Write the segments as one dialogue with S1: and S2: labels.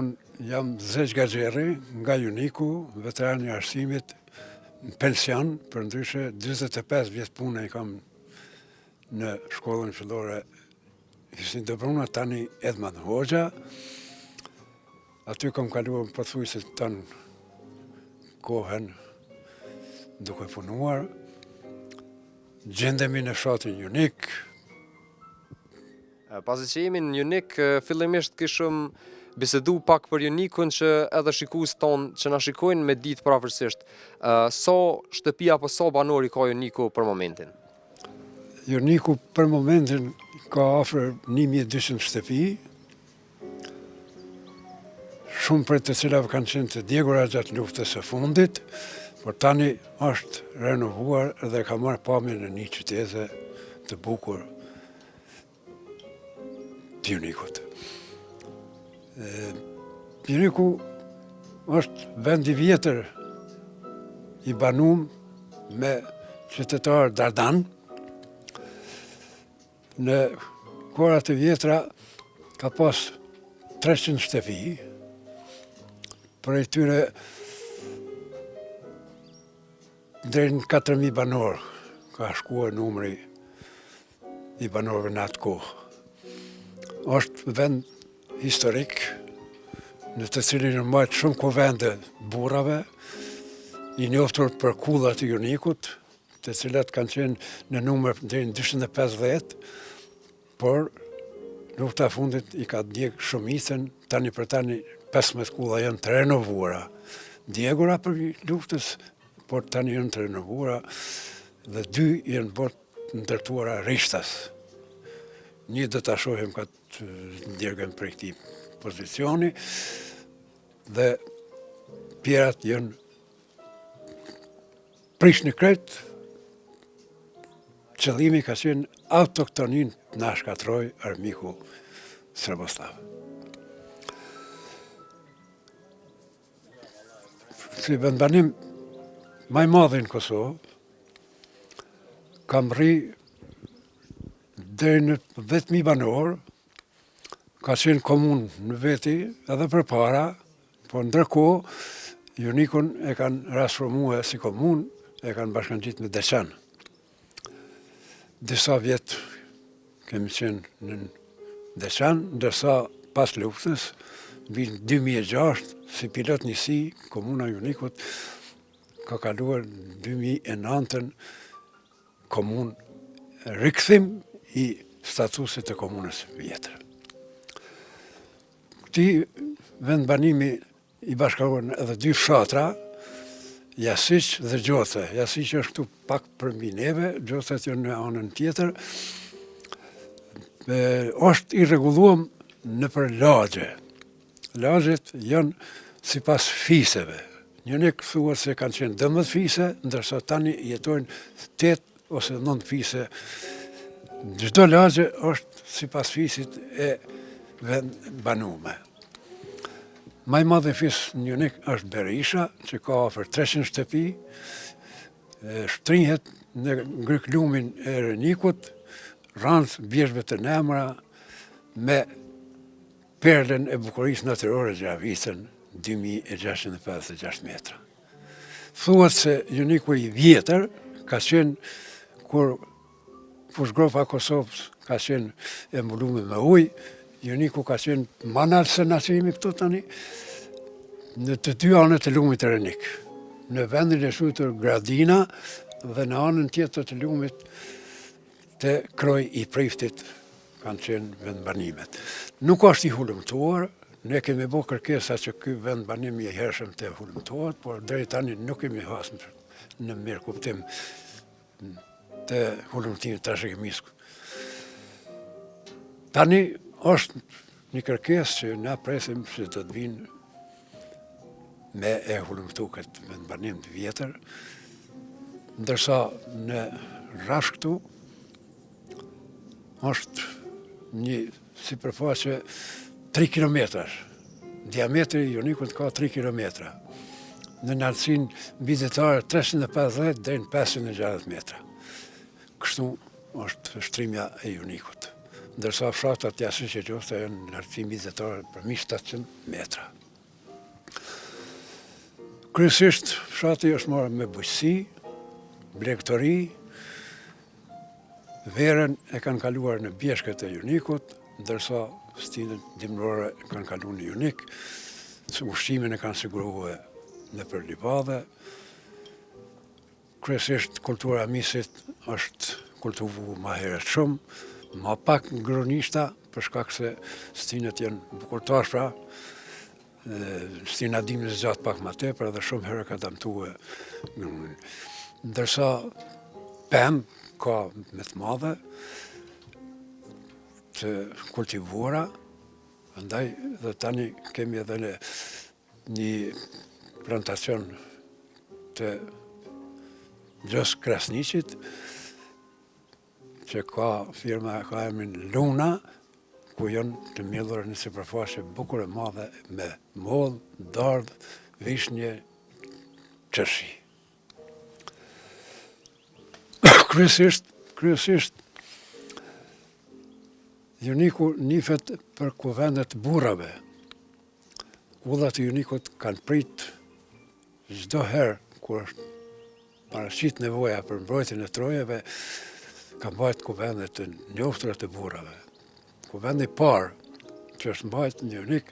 S1: Unë jam Zeq Gaxherri nga Juniku, veteran i arsimit, në pension, për ndryshe 25 vjetë punë i kam në shkollën fillore Hysin Dobruna, tani Edman Hoxha. Aty kam kaluar pothuajse tonë kohën duke punuar. Gjendemi në fshatin Junik.
S2: Pasi që jemi në Junik, fillimisht kishëm bisedu pak për Junikun që edhe shikues tonë që na shikojnë me ditë pavarësisht. Sa shtëpi apo sa banori ka Juniku për momentin?
S1: Juniku për momentin ka afër 1200 shtëpi, shumë për të cilave kanë qenë të djegura gjatë luftës së fundit, por tani është renovuar dhe ka marrë pamjen e një qytete të bukur të Junikut. Juniku është vend i vjetër i banuar me qytetarë dardan. Në kohrat e vjetra ka pas 300 shtëpi, për e tyre deri në 4000 banor ka shkuar numri i banorëve në atë kohë. Është vend historik, në të cilin janë mbajtur shumë kuvende burrave, i njohur për kullat e Junikut, të cilat kanë qenë në numër deri në 250, por lufta e fundit i ka djeg shumicën, tani për tani 15 kulla janë të renovuara. Djegura për luftës, por tani janë të renovuara dhe 2 janë bërë ndërtuara rishtas. Një do ta shohim ka të djegën për këtij pozicioni dhe tjerat janë prish në krejt. Qëllimi ka qenë autoktonin na shkatroj armiku Sreboslav. Si vendbanim më i madh në Kosovë, kam rri deri në 10.000 banor, ka qenë komunë në veti edhe përpara, po ndërkohë Junikun e kanë rasformuar si komunë, e kanë bashkangjit me Deçan. Disa vjetë kemi qenë në Deçan, ndërsa pas luftës, vinë 2006, si pilot njësi, komuna Junikut ka kaluar 2009 komunë rikthim i statusit të komunës vjetër. Këti vendbanimi i bashkëruar edhe 2 fshatra, Jasiq dhe Gjothe. Jasiq është këtu pak përmbi neve, Gjothet janë në anën tjetër. Është i rregulluar nëpër lagje. Lagjet janë sipas fiseve. Njëri thuhet se kanë qenë 12 fise, ndërsa tani jetojnë 8 ose 9 fise. Çdo lagje është sipas fisit e banuar. Më i madh fis në Junik është Berisha, që ka afër 300 shtëpi, shtrihet në ngryqlumin e Rënikut, rreth bjeshve të nemra, me perlen e bukurisë natyrore Gjavicën, 2656 metra. Thuhet se Juniku i vjetër ka qenë kur fushgrofa Kosovës ka qenë e mbuluar me ujë, Juniku ka qenë manal se na qemi këtu tani, në të 2 anët e lumit të Rënik, në vendin e quajtur Gradina dhe në anën tjetër të lumit të Kroj i Priftit kanë qenë vendbanimet. Nuk është i hulumtuar, ne kemi bërë kërkesa që ky vendbanim i hershëm të hulumtohet, por deri tani nuk kemi hasur në mirë kuptim të hulumtimit të trashëgimisë. Tani është një kërkesë që na presim se do të vinë me e hulumtu këtë vendbanim të vjetër, ndërsa në rrafsh këtu është një sipërfaqe 3 km. Diametri i Junikut ka 3 km. Në lartësinë mbizetare 350 deri në 560 metra. Kështu është shtrimja e Junikut. ndërsa fshatat jashtë që qoftë janë në lartësi vizitare për 1700 metra. Kryesisht fshati është marrë me bujqësi, blegtori, verën e kanë kaluar në bjeshkët e Junikut, ndërsa stinën dimrore kanë kaluar në Junik, ushqimin e kanë siguruar nëpër livadhe. Kryesisht kultura e misit është kultivuar më herët shumë, më pak ngronishta, për shkak se stinët janë bukurtashra, stina dimës zgjat pak më tepër dhe shumë herë ka dëmtuar grunin. Ndërsa pemë ka me të madhe të kultivuara, andaj dhe tani kemi edhe një plantacion të gjës Krasniqit, që ka firma ka emrin Luna, ku janë të mbjellura në sipërfaqe bukur e madhe me mollë, dardhë, vishnje, qershi. Kryesisht Juniku nifet për kuvendet burrave. Ullat e Junikut kanë prit çdo herë kur është paraqit nevoja për mbrojtjen e trojeve, ka mbajt kuvendet të njoftura të burrave. Kuvendi i parë që është mbajt në Junik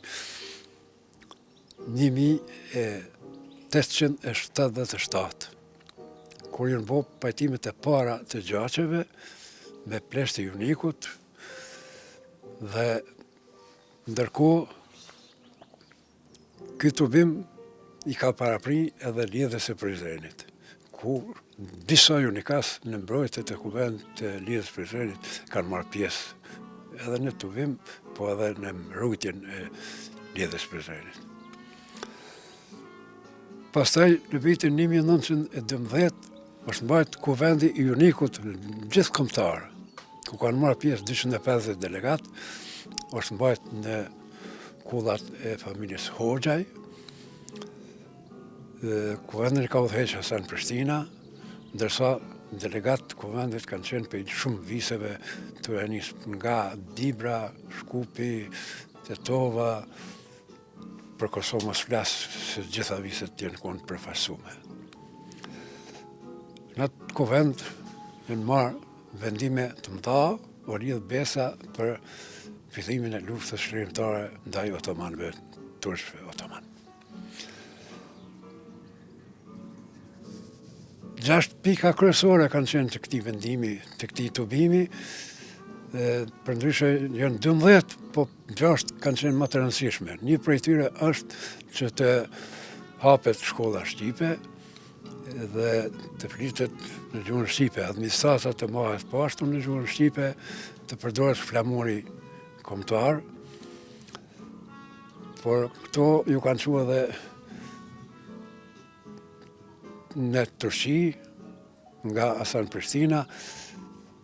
S1: 1877, kur janë bërë pajtimet e para të gjaqeve me plesht e Junikut, dhe ndërkohë ky tubim i ka parapri edhe lidhjes së Prizrenit, ku disa junikas në mbrojtjet e kuvendit të lidhjes Prizrenit kanë marrë pjesë edhe në tubim, po edhe në mbrojtjen e lidhjes Prizrenit. Pastaj në vitin 1912 është mbajt kuvendi i Junikut gjithkombëtar, ku kanë marrë pjesë 250 delegat, është mbajt në kullat e familjes Hoxhaj. Kuvendin ka udhëheq Hasan Prishtina, ndërsa delegat kuvendit kanë qenë për shumë viseve të nis nga Dibra, Shkupi, Tetova, për Kosovë mos flas se gjitha viset janë konë përfaqësume. Në atë kuvend janë marrë vendime të mëdha, u lidh besa për fillimin e luftës shërimtare ndaj otomanëve, turqëve otoman. 6 pika kryesore kanë qenë të këtij vendimi, të këtij tubimi, përndryshe janë 12, po 6 kanë qenë më të rëndësishme. Një prej tyre është që të hapet shkolla shqipe dhe të flitet në gjuhën shqipe, administrata të mahet pashtu në gjuhën shqipe, të përdoret flamuri kombëtar, por këto ju kanë thënë edhe në Turqi, nga Hasan Prishtina,